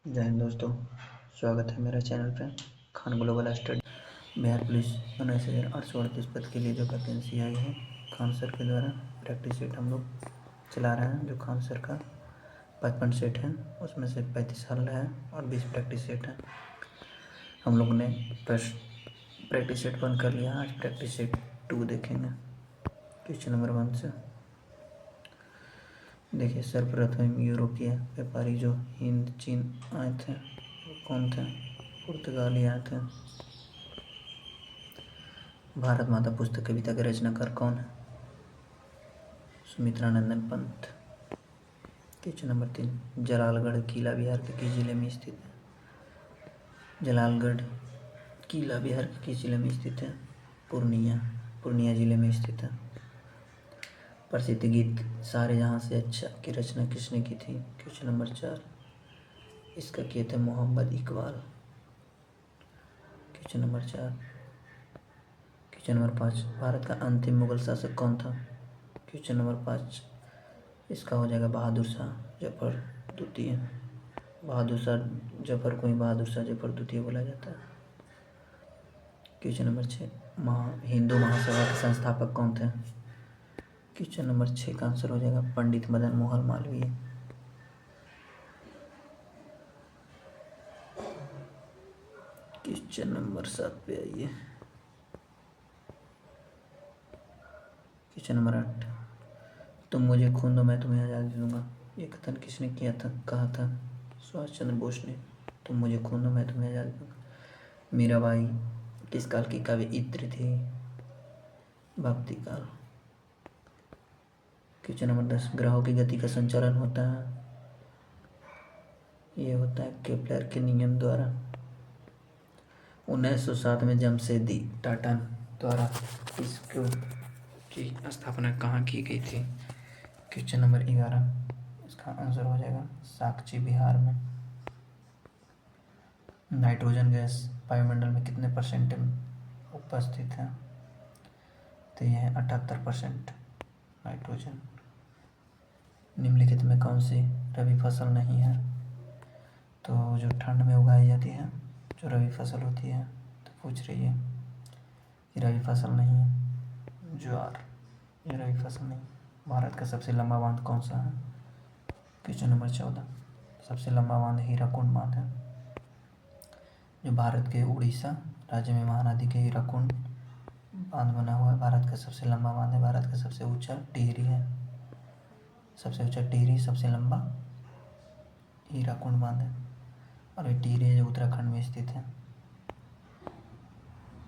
जय हिंद दोस्तों, स्वागत है मेरा चैनल पे। Khan global study Bihar police 19,838 पद के लिए जो वैकेंसी आई है खान सर के द्वारा प्रैक्टिस सेट हम लोग चला रहे हैं। जो खान सर का 55 सेट है उसमें से 35 हल है और 20 प्रैक्टिस सेट है। हम लोग ने प्रैक्टिस सेट 1 कर लिया। आज प्रैक्टिस सेट 2 देखेंगे क्वेश्चन नंबर 1 से। देखिए, सर्वप्रथम यूरोपीय व्यापारी जो हिंद चीन आए थे वो कौन थे? पुर्तगाली आए थे। भारत माता पुस्तक कविता के रचनाकार कौन है? सुमित्रानंदन पंत। क्वेश्चन नंबर 3, जलालगढ़ किला बिहार के किस जिले में स्थित है? जलालगढ़ किला बिहार के किस जिले में स्थित है? पूर्णिया जिले में स्थित है। प्रसिद्ध गीत सारे जहां से अच्छा की रचना किसने की थी? क्वेश्चन नंबर 4, इसका किए थे Mohammad Iqbal. Question number 4। Question number 5, Bharat का अंतिम मुगल शासक कौन था? क्वेश्चन नंबर 5, इसका हो जाएगा बहादुर शाह जफर द्वितीय। बहादुर शाह जफर को ही बहादुर शाह जफर द्वितीय बोला जाता है। क्वेश्चन नंबर 6, हिंदू महासभा के संस्थापक कौन थे? क्वेश्चन नंबर 6 का आंसर हो जाएगा पंडित मदन मोहन मालवीय। क्वेश्चन नंबर 7 पे आइए। क्वेश्चन नंबर 8, तुम मुझे खून दो मैं तुम्हें आज़ादी दूंगा, ये कथन किसने किया था, कहा था? सुभाष चंद्र बोस ने। तुम मुझे खून दो मैं तुम्हें आज़ादी दूंगा। मीराबाई किस काल की कवयित्री थी? भक्ति काल। क्वेश्चन नंबर 10, ग्रहों की गति का संचालन होता है? ये होता है केपलर के नियम द्वारा। 1907 में जमशेदी टाटा द्वारा इसको की स्थापना कहाँ की गई थी? क्वेश्चन नंबर 11, इसका आंसर हो जाएगा साक्ची बिहार में। नाइट्रोजन गैस वायुमंडल में कितने परसेंट उपस्थित है? तो यह है 78% नाइट्रोजन। निम्नलिखित में कौन सी रबी फसल नहीं है? तो जो ठंड में उगाई जाती है जो रबी फसल होती है, तो पूछ रही है कि रबी फसल नहीं है ज्वार, ये रबी फसल नहीं। भारत का सबसे लंबा बांध कौन सा है? क्वेश्चन नंबर 14, सबसे लंबा बांध हीराकुंड बांध है जो भारत के उड़ीसा राज्य में महानदी के हीराकुंड बांध बना हुआ है। भारत का सबसे लंबा बांध है। भारत का सबसे ऊंचा टिहरी है। सबसे ऊंचा टिहरी, सबसे लंबा हीराकुंड बांध है और ये टिहरी जो उत्तराखंड में स्थित है।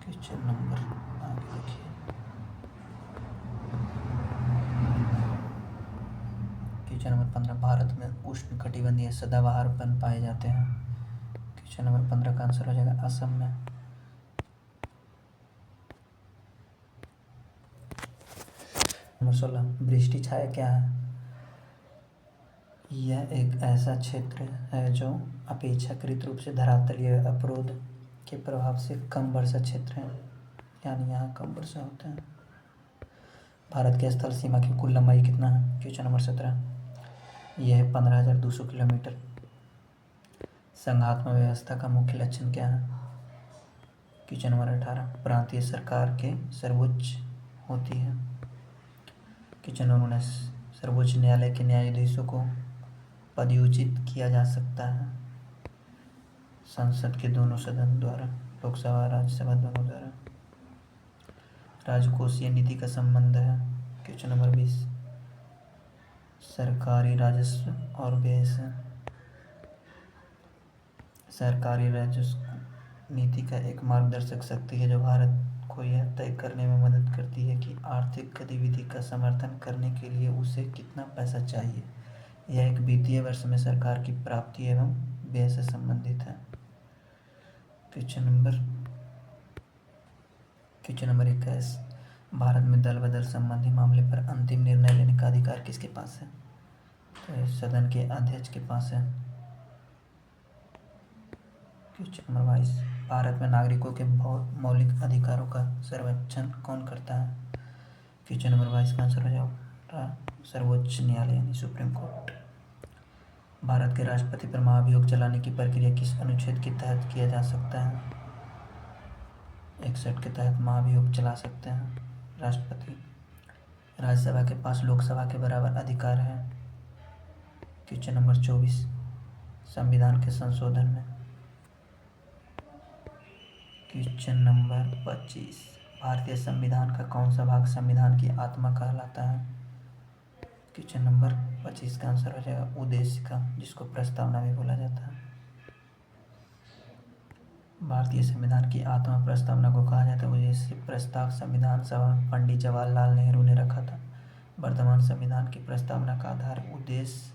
क्वेश्चन नंबर आगे देखिए। क्वेश्चन नंबर 15, भारत में उष्ण कटिबंधीय सदाबहार वन पाए जाते हैं। क्वेश्चन नंबर 15 का आंसर हो जाएगा असम में। नंबर 16, वृष्टि छाया क्या है? यह एक ऐसा क्षेत्र है जो अपेक्षाकृत रूप से धरातलीय अवरोध के प्रभाव से कम वर्षा क्षेत्र है, यानी यहाँ कम वर्षा होता है। भारत के स्थल सीमा की कुल लंबाई कितना है? क्वेश्चन नंबर 17, यह है 15,200 किलोमीटर। संघात्मक व्यवस्था का मुख्य लक्षण क्या है? क्वेश्चन नंबर 18, प्रांतीय सरकार के सर्वोच्च होती है। क्वेश्चन नंबर 19, सर्वोच्च न्यायालय के न्यायाधीशों को पदच्युत किया जा सकता है संसद के दोनों सदन द्वारा, लोकसभा और राज्यसभा दोनों द्वारा। राजकोषीय नीति का संबंध है। क्वेश्चन नंबर 20, सरकारी राजस्व और व्यय से। सरकारी राजस्व नीति का एक मार्गदर्शक शक्ति है जो भारत को यह तय करने में मदद करती है कि आर्थिक गतिविधि का समर्थन करने के लिए उसे कितना पैसा चाहिए। यह एक वित्तीय वर्ष में सरकार की प्राप्ति एवं व्यय से संबंधित है। क्वेश्चन नंबर 21, भारत में दल बदल संबंधी मामले पर अंतिम निर्णय लेने का अधिकार किसके पास है? तो सदन के अध्यक्ष के पास है। क्वेश्चन नंबर 22, भारत में नागरिकों के मौलिक अधिकारों का संरक्षण कौन करता है? क्वेश्चन नंबर 22 का आंसर हो जाएगा सर्वोच्च न्यायालय यानी सुप्रीम कोर्ट। भारत के राष्ट्रपति पर महाभियोग चलाने की प्रक्रिया किस अनुच्छेद के तहत किया जा सकता है? 61 के तहत महाभियोग चला सकते हैं राष्ट्रपति। राज्यसभा के पास लोकसभा के बराबर अधिकार है। क्वेश्चन नंबर 24 संविधान के संशोधन में। क्वेश्चन नंबर 25 भारतीय संविधान का कौन सा भाग संविधान की आत्मा कहलाता है? क्वेश्चन नंबर 25 का आंसर हो जाएगा उद्देश्य का, जिसको प्रस्तावना भी बोला जाता है। भारतीय संविधान की आत्मा प्रस्तावना को कहा जाता है। उद्देश्य प्रस्ताव संविधान सभा पंडित जवाहरलाल नेहरू ने रखा था। वर्तमान संविधान की प्रस्तावना का आधार उद्देश्य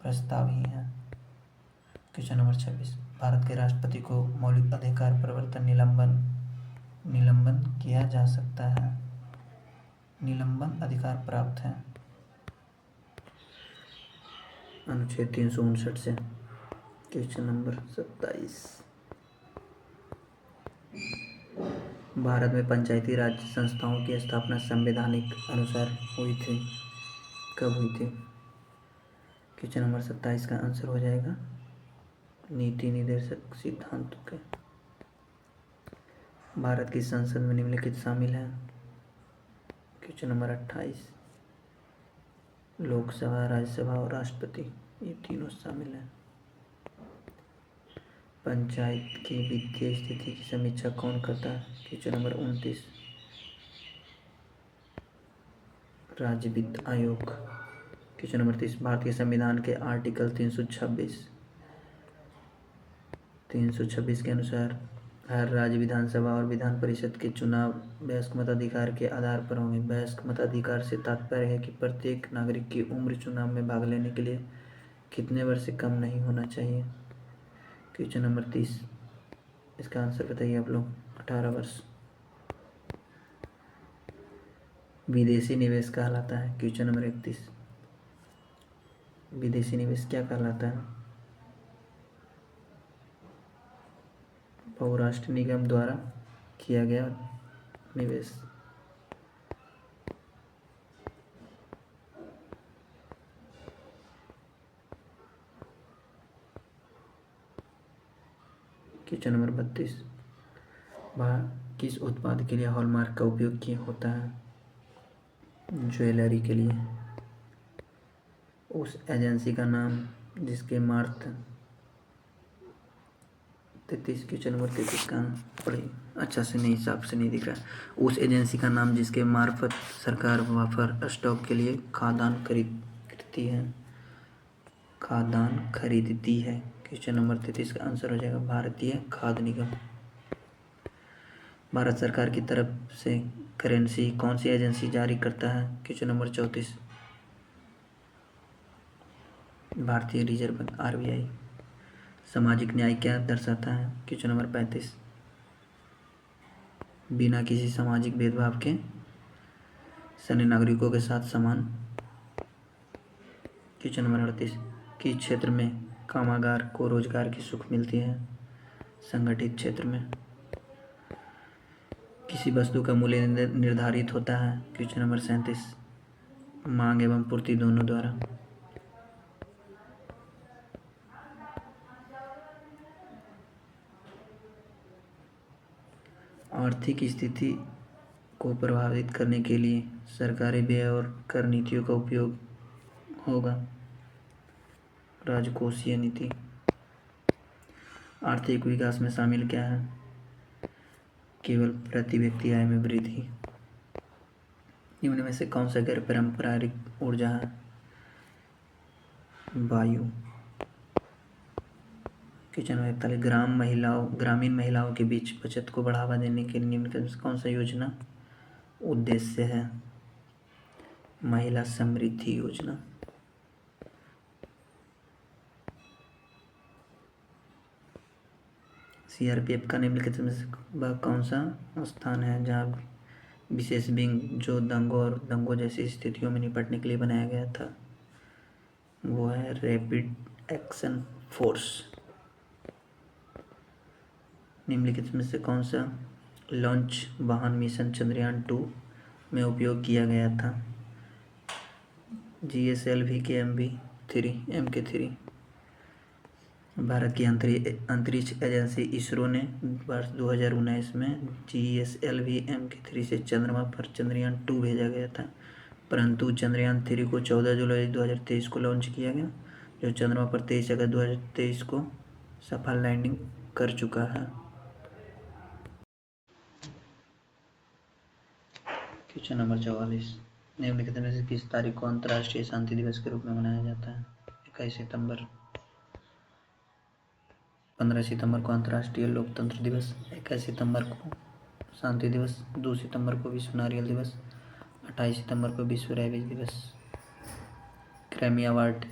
प्रस्ताव ही है। क्वेश्चन नंबर 26 भारत के राष्ट्रपति को मौलिक अधिकार प्रवर्तन निलंबन किया जा सकता है। निलंबन अधिकार प्राप्त है अनुच्छेद 359 से। क्वेश्चन नंबर 27 भारत में पंचायती राज संस्थाओं की स्थापना संवैधानिक अनुसार हुई थी। कब हुई थी? क्वेश्चन नंबर 27 का आंसर हो जाएगा नीति निर्देशक सिद्धांतों के। भारत की संसद में निम्नलिखित शामिल है। क्वेश्चन नंबर 28 लोकसभा, राज्यसभा और राष्ट्रपति, ये तीनों शामिल हैं। पंचायत की वित्तीय स्थिति की समीक्षा कौन करता है? क्वेश्चन नंबर 29 राज्य वित्त आयोग। क्वेश्चन नंबर 30 भारतीय संविधान के आर्टिकल 326 के अनुसार हर राज्य विधानसभा और विधान परिषद के चुनाव वयस्क मताधिकार के आधार पर होंगे। वयस्क मताधिकार से तात्पर्य है कि प्रत्येक नागरिक की उम्र चुनाव में भाग लेने के लिए कितने वर्ष से कम नहीं होना चाहिए? क्वेश्चन नंबर 30 इसका आंसर बताइए आप लोग। 18 वर्ष। विदेशी निवेश कहलाता है। क्वेश्चन नंबर 31 विदेशी निवेश क्या कहलाता है? बहुराष्ट्रीय निगम द्वारा किया गया निवेश। क्वेश्चन नंबर 32 किस उत्पाद के लिए हॉलमार्क का उपयोग किया होता है? ज्वेलरी के लिए। उस एजेंसी का नाम जिसके मार्फत 33 क्वेश्चन नंबर 33 का पढ़िए। अच्छा से नहीं, हिसाब से नहीं दिख रहा है। उस एजेंसी का नाम जिसके मार्फत सरकार बफर स्टॉक के लिए खाद्यान्न खरीदती है। खाद्यान्न खरीदती है। क्वेश्चन नंबर 33 का आंसर हो जाएगा भारतीय खाद्य निगम। भारत सरकार की तरफ से करेंसी कौन सी एजेंसी जारी करता है? क्वेश्चन नंबर 34 भारतीय रिजर्व बैंक RBI। सामाजिक न्याय क्या दर्शाता है? क्वेश्चन नंबर 35 बिना किसी सामाजिक भेदभाव के सभी नागरिकों के साथ समान। क्वेश्चन नंबर 38 किस क्षेत्र में कामगार को रोजगार की सुख मिलती है? संगठित क्षेत्र में। किसी वस्तु का मूल्य निर्धारित होता है। क्वेश्चन नंबर 37 मांग एवं पूर्ति दोनों द्वारा। आर्थिक स्थिति को प्रभावित करने के लिए सरकारी व्यय और कर नीतियों का उपयोग होगा। राजकोषीय नीति। आर्थिक विकास में शामिल क्या है? केवल प्रति व्यक्ति आय में वृद्धि। निम्न में से कौन सा गैर पारंपरिक ऊर्जा है? वायु। क्वेश्चन नंबर 41 ग्रामीण महिलाओं के बीच बचत को बढ़ावा देने के लिए निम्न में से कौन सा योजना उद्देश्य है? महिला समृद्धि योजना। CRPF का निम्नलिखित में से वह कौन सा स्थान है जहाँ विशेष विंग जो दंगों जैसी स्थितियों में निपटने के लिए बनाया गया था? वो है रैपिड एक्शन फोर्स। निम्नलिखित में से कौन सा लॉन्च वाहन मिशन चंद्रयान 2 में उपयोग किया गया था? GSLV के MK3। भारत की अंतरिक्ष एजेंसी इसरो ने वर्ष 2019 में GSLV-M3 से चंद्रमा पर चंद्रयान-2 भेजा गया था, परंतु चंद्रयान-3 को 14 जुलाई 2023 को लॉन्च किया गया, जो चंद्रमा पर 23 अगस्त 2023 को सफल लैंडिंग कर चुका है। क्वेश्चन नंबर 44, निम्नलिखित में से किस तारीख को अंतर्राष्ट्रीय शांति दिवस के रूप में मनाया जाता है? 21 सितंबर। 15 सितंबर को अंतर्राष्ट्रीय लोकतंत्र दिवस, 21 सितंबर को शांति दिवस, 2 सितंबर को विश्व नारियल दिवस, 28 सितंबर को विश्व रेबीज दिवस। ग्रैमी अवार्ड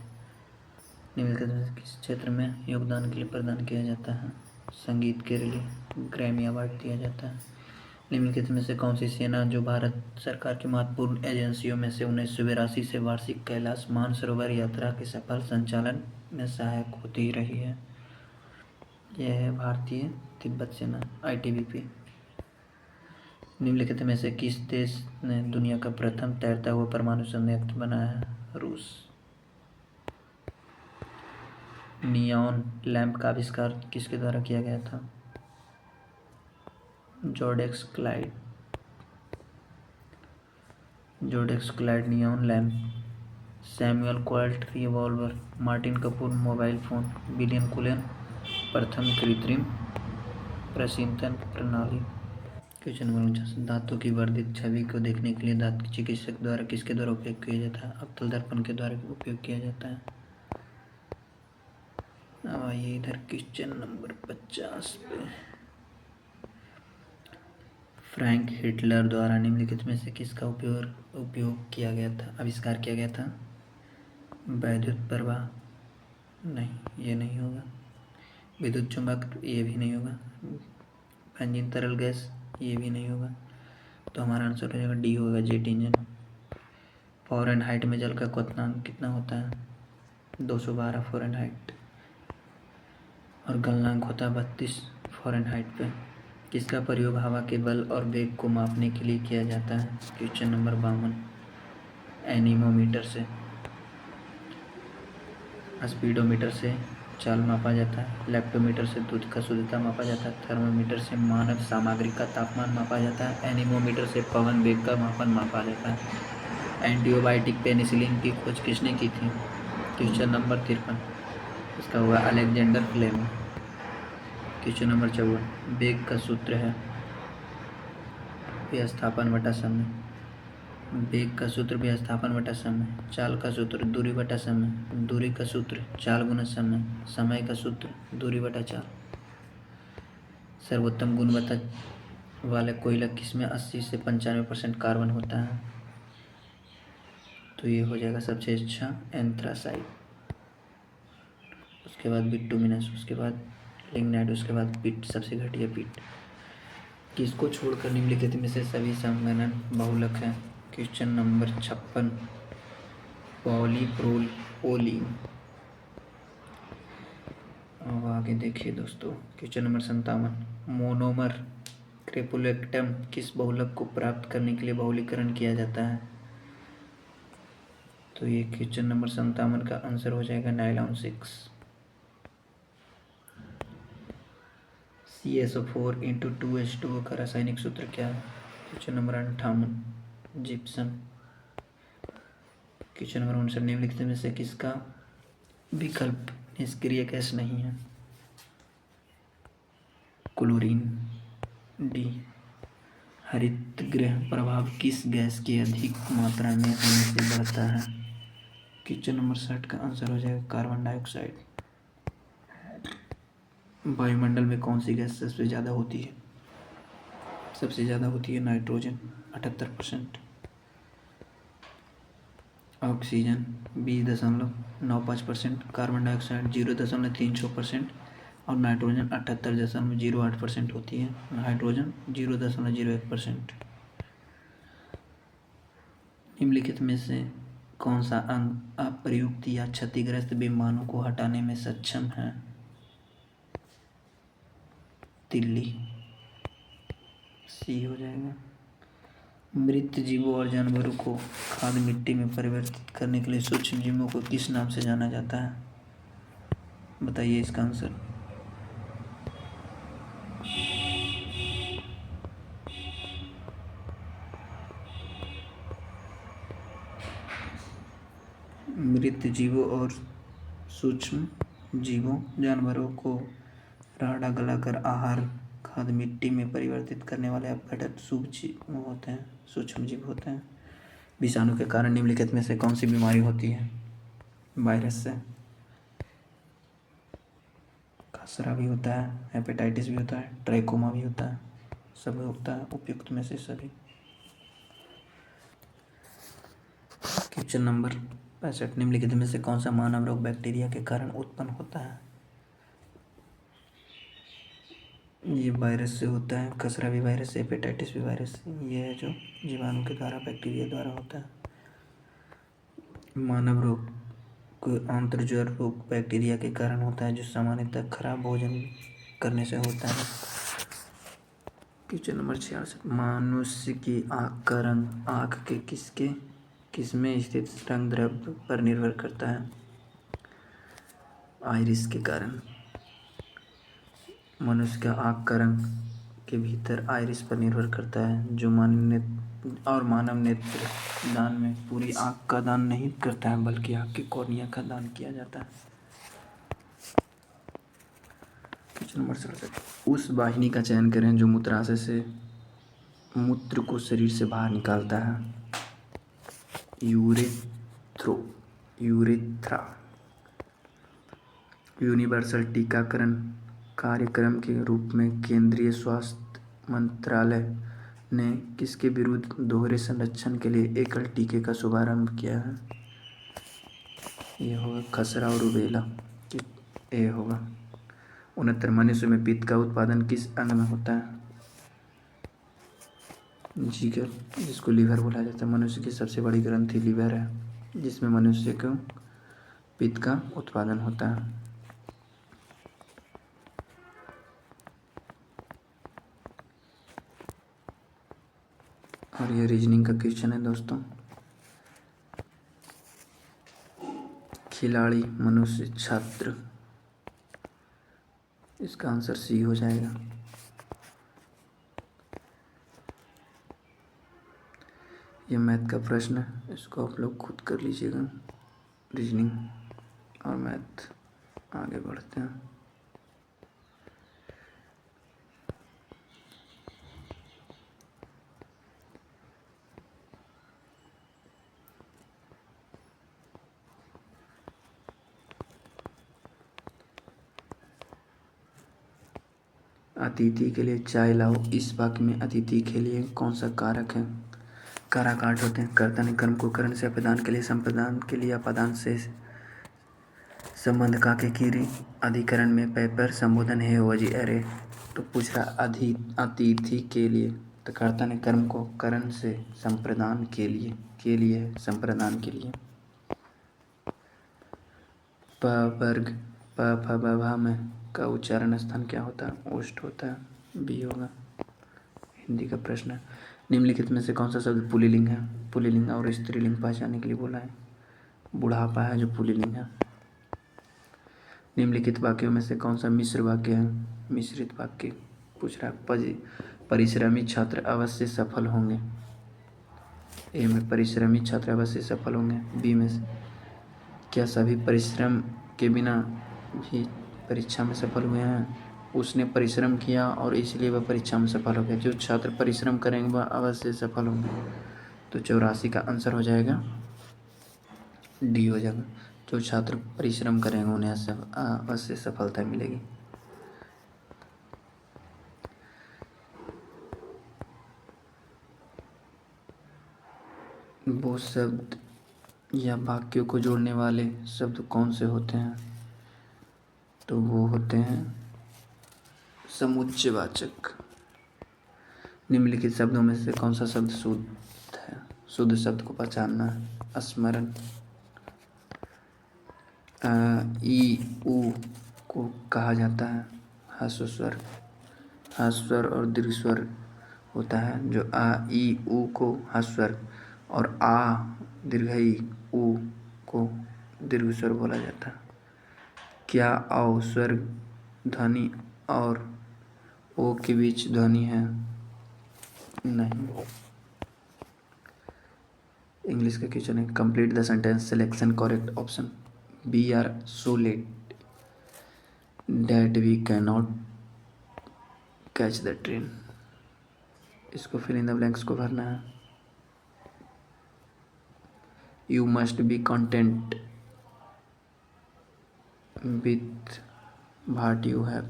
निम्नलिखित में से किस क्षेत्र में योगदान के लिए प्रदान किया जाता है? संगीत के लिए ग्रैमी अवार्ड दिया जाता है। निम्नलिखित में से कौन सी सेना जो भारत सरकार की महत्वपूर्ण एजेंसियों में से 1982 से वार्षिक कैलाश मानसरोवर यात्रा के सफल संचालन में सहायक होती रही है? यह है भारतीय तिब्बत सेना ITBP। निम्नलिखित में से किस देश ने दुनिया का प्रथम तैरता हुआ परमाणु संयंत्र बनाया है? रूस। नियॉन लैंप का आविष्कार किसके द्वारा किया गया था? जोडेक्स Claude neon lamp. Samuel Colt revolver. Martin Cooper mobile phone. William Cullen प्रथम कृत्रिम प्रशीतन प्रणाली। क्वेश्चन नंबर 49, दांतों की वर्धित छवि को देखने के लिए दांत चिकित्सक द्वारा किसके द्वारा उपयोग किया जाता है? अवतल दर्पण के द्वारा उपयोग किया जाता है। अब आइए इधर क्वेश्चन नंबर 50 पे। फ्रैंक हिटलर द्वारा निम्नलिखित में से किसका उपयोग किया गया था, आविष्कार किया गया था? वैद्युत प्रवाह, नहीं ये नहीं होगा। विद्युत चुंबक, ये भी नहीं होगा। बेंजीन तरल गैस, ये भी नहीं होगा। तो हमारा आंसर हो जाएगा डी होगा, जेट इंजन। फ़ारेनहाइट में जल का क्वथनांक कितना होता है? 212 फ़ारेनहाइट। और गलनांक होता है 32 फ़ारेनहाइट पे। किसका प्रयोग हवा के बल और वेग को मापने के लिए किया जाता है? क्वेश्चन नंबर 52, एनीमोमीटर से। स्पीडोमीटर से चाल मापा जाता है। लैक्टोमीटर से दूध का शुद्धता मापा जाता है। थर्मोमीटर से मानव सामग्री का तापमान मापा जाता है। एनीमोमीटर से पवन वेग का मापन मापा जाता है। एंटीबायोटिक पेनिसिलिन की खोज किसने की थी? क्वेश्चन नंबर 53, इसका हुआ अलेक्जेंडर फ्लेमिंग। क्वेश्चन नंबर 54, वेग का सूत्र है विस्थापन बटा समय। वेग का सूत्र विस्थापन बटा समय। चाल का सूत्र दूरी बटा समय। दूरी का सूत्र चाल गुना समय। समय का सूत्र दूरी बटा चाल। सर्वोत्तम गुणवत्ता वाले कोयला किसमें 80 से 95% कार्बन होता है? तो ये हो जाएगा सबसे अच्छा एंथ्रासाइट, उसके बाद बिटुमिनस, उसके बाद लिग्नाइट, उसके बाद पीट, सबसे घटिया पीट। किसको छोड़कर निम्नलिखित में से सभी संघनन बहुलक हैं? Question number 56, पॉलीप्रोपोलीन। अब आगे देखिए दोस्तों, क्वेश्चन नंबर 57, मोनोमर क्रेपुलेक्टम किस बहुलक को प्राप्त करने के लिए बहुलीकरण किया जाता है? तो ये क्वेश्चन नंबर 57 का आंसर हो जाएगा नाइलॉन 6। CSO4 इंटू 2H2O का रासायनिक सूत्र क्या है? Question number 58, gypsum. Question number 59, निम्नलिखित में से किसका विकल्प निष्क्रिय गैस नहीं है? क्लोरीन। डी। हरितगृह प्रभाव किस गैस की अधिक मात्रा में होने से बढ़ता है? क्वेश्चन नंबर 60 का आंसर हो जाएगा कार्बन डाइऑक्साइड। वायुमंडल में कौन सी गैस सबसे ज़्यादा होती है? सबसे ज़्यादा होती है नाइट्रोजन 78%, ऑक्सीजन 20.95%, कार्बन डाइऑक्साइड 0.36% और नाइट्रोजन 78.08% होती है। हाइड्रोजन 0.01%। निम्नलिखित में से कौन सा अंग अप्रयुक्त या क्षतिग्रस्त विमानों को हटाने में सक्षम है? तिल्ली, सी हो जाएगा। मृत जीवों और जानवरों को खाद मिट्टी में परिवर्तित करने के लिए सूक्ष्म जीवों को किस नाम से जाना जाता है? बताइए इसका आंसर। मृत जीवों और सूक्ष्म जीवों जानवरों को राड़ा गलाकर आहार खाद्य मिट्टी में परिवर्तित करने वाले अपघटन सूक्ष्म जीव होते हैं। विषाणु के कारण निम्नलिखित में से कौन सी बीमारी होती है? वायरस से खसरा भी होता है, हेपेटाइटिस भी होता है, ट्रैकोमा भी होता है, सब होता है उपयुक्त में से सभी। क्वेश्चन नंबर 65, निम्नलिखित में से कौन सा मानव रोग बैक्टीरिया के कारण उत्पन्न होता है? ये वायरस से होता है, खसरा भी वायरस से, हेपेटाइटिस भी वायरस से। ये है जो जीवाणु के द्वारा, बैक्टीरिया द्वारा होता है। मानव रोग को आंत्रज्वर रोग बैक्टीरिया के कारण होता है, जो सामान्यतः खराब भोजन करने से होता है। क्वेश्चन नंबर 66, मनुष्य की आँख का रंग आँख के किसमें स्थित रंग द्रव्य पर निर्भर करता है? आइरिस के कारण। मनुष्य का आँख का रंग के भीतर आइरिस पर निर्भर करता है, जो मानव नेत्र दान में पूरी आँख का दान नहीं करता है, बल्कि आँख की कॉर्निया का दान किया जाता है। क्वेश्चन नंबर 67, उस वाहिनी का चयन करें जो मूत्राशय से मूत्र को शरीर से बाहर निकालता है। यूरेथ्रा। यूनिवर्सल टीकाकरण कार्यक्रम के रूप में केंद्रीय स्वास्थ्य मंत्रालय ने किसके विरुद्ध दोहरे संरक्षण के लिए एकल टीके का शुभारंभ किया है? ये होगा खसरा और रूबेला। ये होगा 69, मनुष्य में पित्त का उत्पादन किस अंग में होता है? जिगर, जिसको लीवर बोला जाता है। मनुष्य की सबसे बड़ी ग्रंथि लीवर है, जिसमें मनुष्य को पित्त का उत्पादन होता है। और ये रीजनिंग का क्वेश्चन है दोस्तों। खिलाड़ी, मनुष्य, छात्र, इसका आंसर सी हो जाएगा। ये मैथ का प्रश्न है, इसको आप लोग खुद कर लीजिएगा। रीजनिंग और मैथ, आगे बढ़ते हैं। अतिथि के लिए चाय लाओ, इस वाक्य में अतिथि के लिए कौन सा कारक है? काराकाट होते हैं। कर्ता ने कर्म को करण से अपादान के लिए, संप्रदान के लिए अपादान से संबंध का के कीरी अधिकरण में पैपर संबोधन है हो जी। अरे तो पूछ रहा अतिथि के लिए, तो कर्ता ने कर्म को करण से संप्रदान के लिए संप्रदान के लिए। प वर्ग प फ ब भा में का उच्चारण स्थान क्या होता है? ओष्ठ होता है। बी होगा। हिंदी का प्रश्न है, निम्नलिखित में से कौन सा शब्द पुल्लिंग है? पुल्लिंग और स्त्रीलिंग पहचानने के लिए बोला है। बुढ़ापा है जो पुल्लिंग है। निम्नलिखित वाक्यों में से कौन सा मिश्र वाक्य है? मिश्रित वाक्य पूछ रहा है। परिश्रमी छात्र अवश्य सफल होंगे। ए में परिश्रमी छात्र अवश्य सफल होंगे। बी में क्या सभी परिश्रम के बिना भी परीक्षा में सफल हुए हैं? उसने परिश्रम किया और इसलिए वह परीक्षा में सफल हो गया। जो छात्र परिश्रम करेंगे वह अवश्य सफल होंगे। तो 84 का आंसर हो जाएगा डी हो जाएगा। जो छात्र परिश्रम करेंगे उन्हें अवश्य सफलता मिलेगी। वो शब्द या वाक्यों को जोड़ने वाले शब्द कौन से होते हैं? तो वो होते हैं समुच्चयवाचक। निम्नलिखित शब्दों में से कौन सा शब्द शुद्ध है? शुद्ध शब्द को पहचानना है। स्मरण, ई उ को कहा जाता है ह्रस्व स्वर। ह्रस्व स्वर और दीर्घ स्वर होता है। जो आ ई उ को ह्रस्व स्वर और आ दीर्घ ई उ को दीर्घ स्वर बोला जाता है। क्या औ स्वर ध्वनि और ओ के बीच ध्वनि है? नहीं। इंग्लिश का क्वेश्चन है, complete the sentence selection correct option. We are so late that we can not catch the train. इसको फिल इन द ब्लैंक्स को भरना है। You must be content with what you have.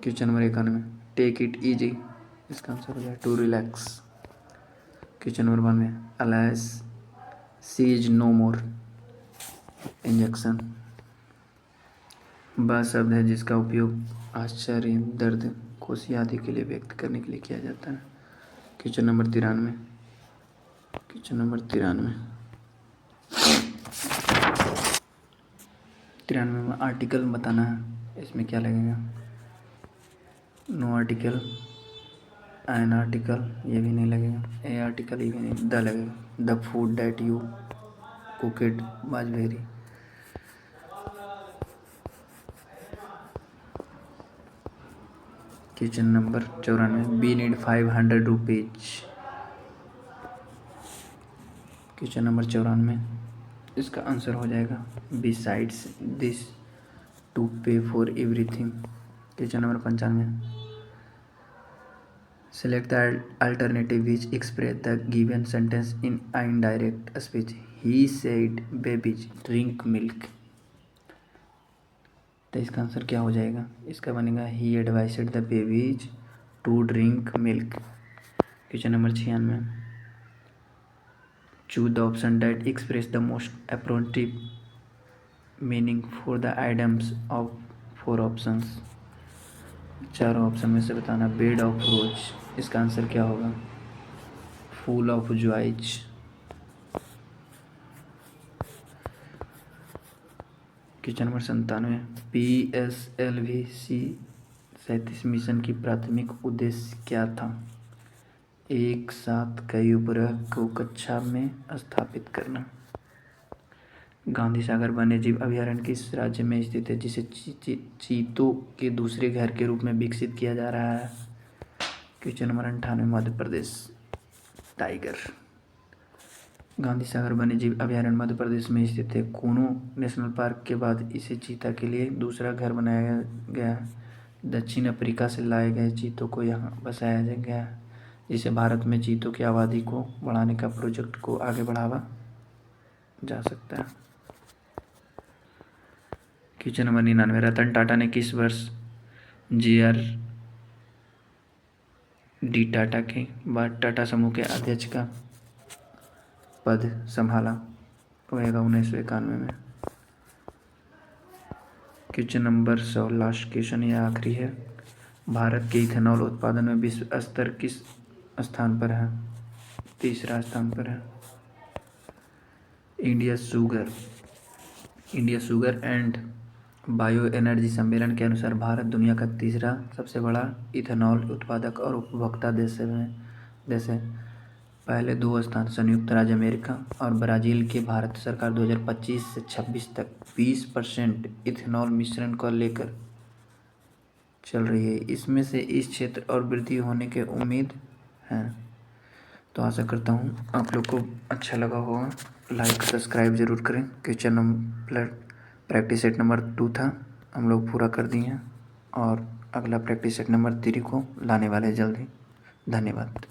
Question number 91, take it easy. इसका answer हो जाए to relax. Question number 92, alas she is no more injection. वह शब्द है जिसका उपयोग आश्चर्य, दर्द, खुशी आदि के लिए व्यक्त करने के लिए किया जाता है। क्वेश्चन नंबर 93, क्वेश्चन नंबर 93 में आर्टिकल बताना है। इसमें क्या लगेगा? नो आर्टिकल, एन आर्टिकल, ये भी नहीं लगेगा। ए आर्टिकल, ये भी नहीं। द लगेगा। The food that you cooked was very. Question number 94, we need 500 rupees. Question number 94, इसका आंसर हो जाएगा besides this to pay for everything. Question number 95, select the alternative which express the given sentence in indirect speech. He said babies drink milk. तो इसका answer क्या हो जाएगा? इसका बनेगा he advised the babies to drink milk. Question number 96, choose the option that express the most appropriate meaning for the items of 4 options. चारों option में से बताना। बेड ऑफ रोज, इसका आंसर क्या होगा? Full of joys. Question number 97, PSLV-37 mission की प्राथमिक उद्देश्य क्या था? एक साथ कई उपग्रह को कक्षा में स्थापित करना। गांधी सागर वन्यजीव अभयारण्य किस राज्य में स्थित है जिसे चीतों के दूसरे घर के रूप में विकसित किया जा रहा है? Question number 98, Madhya Pradesh. Tiger. Gandhi Sagar वन्यजीव अभयारण्य मध्य प्रदेश में स्थित है। कूनो नेशनल पार्क के बाद इसे चीता के लिए दूसरा घर बनाया गया। दक्षिण अफ्रीका से लाए गए चीतों को यहाँ बसाया गया, जिससे भारत में चीतों की आबादी को बढ़ाने का प्रोजेक्ट को आगे बढ़ावा जा सकता है। क्वेश्चन नंबर 99, रतन टाटा ने किस वर्ष JRD टाटा के बाद टाटा समूह के अध्यक्ष का पद संभाला? होगा 1991 में। क्वेश्चन नंबर 100, लास्ट क्वेश्चन, ये आखिरी है। भारत के इथेनॉल उत्पादन में विश्व स्तर किस स्थान पर है? तीसरा स्थान पर है। India sugar and bio energy सम्मेलन के अनुसार भारत दुनिया का तीसरा सबसे बड़ा इथेनॉल उत्पादक और उपभोक्ता देश है। पहले 2 स्थान संयुक्त राज्य अमेरिका और ब्राज़ील के। भारत सरकार 2025 से 26 तक 20% इथेनॉल मिश्रण को लेकर चल रही है। इसमें से इस क्षेत्र और वृद्धि होने के उम्मीद है। तो आशा करता हूँ आप लोग को अच्छा लगा होगा। लाइक सब्सक्राइब ज़रूर करें। Question number practice set number 2 था, हम लोग पूरा कर दिए हैं और अगला प्रैक्टिस सेट नंबर 3 को लाने वाले जल्दी। धन्यवाद।